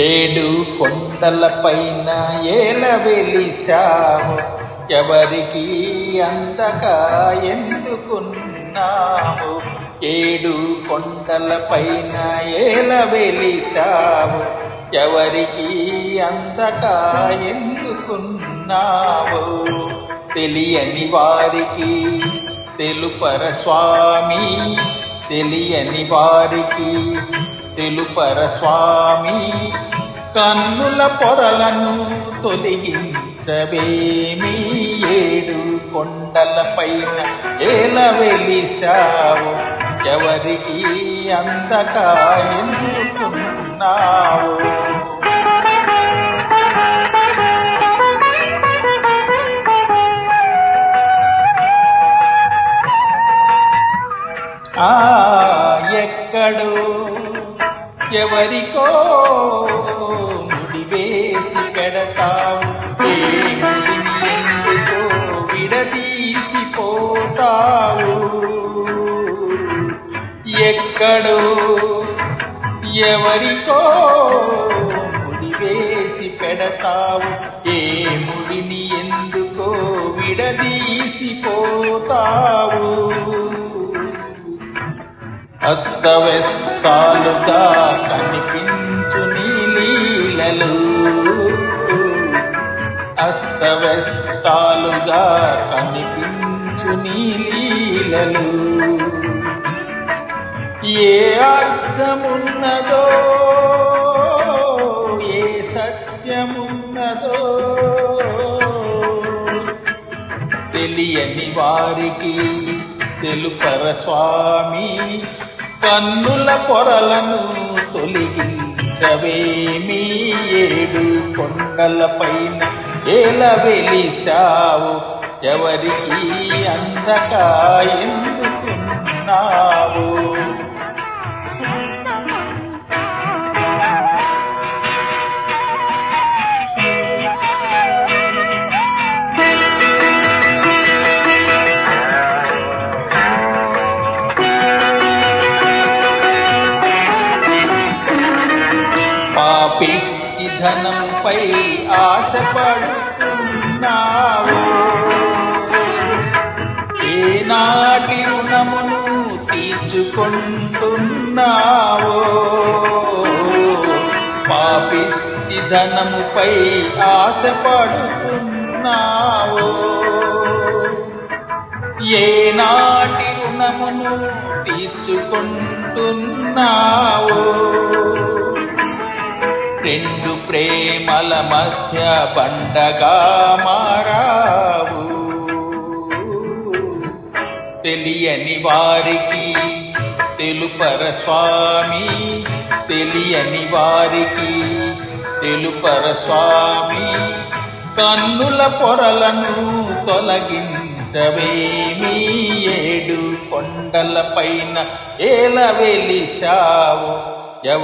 ఏడు కొండలపైన ఏల వెలిశావు, ఎవరికి అందగా ఎందుకున్నావు. ఏడు కొండలపైన ఏల వెలిశావు, ఎవరికి అందగా ఎందుకున్నావు. తెలియని వారికి తెలుపర స్వామి, తెలియని వారికి తెలుపర స్వామి. కన్నుల పొరలను తొలగించవేమి, ఏడు కొండలపైన ఏల వెలిశావు, ఎవరికి అందగా ఎందుకున్నావు. ఎక్కడో ఎవరికో ముడివేసి పెడతావు, ఏ ముడిని ఎందుకో విడదీసిపోతావు. ఎక్కడో ఎవరికో ముడివేసి పెడతావు, ఏ ముడిని ఎందుకో విడదీసిపోతావు. అస్తవ్యస్తాలుగా కనిపించు నీ లీలలు, అస్తవ్యస్తాలుగా కనిపించు నీ లీలలు. ఏ అర్థమున్నదో, ఏ సత్యమున్నదో తెలియని వారికి తెలుపర స్వామి. కన్నుల పొరలను తొలగించవేమి, ఏడు కొండలపైన ఏల వెలిశావు, ఎవరికి అందగా ఎందుకున్నావు. పాపిష్టి ధనముపై ఆశపడుతున్నావు, ఏనాటి రుణమును తీర్చుకుంటున్నావు. పాపిష్టి ధనముపై ఆశపడుతున్నావు, ఏనాటి రుణమును తీర్చుకుంటున్నావు. రెండు ప్రేమల మధ్య బండగా మారావు, తెలియని వారికి తెలుపర స్వామి, తెలియని వారికి తెలుపర స్వామి. కన్నుల పొరలను తొలగించవేమి, ఏడు కొండలపైన ఏల వెలిశావు,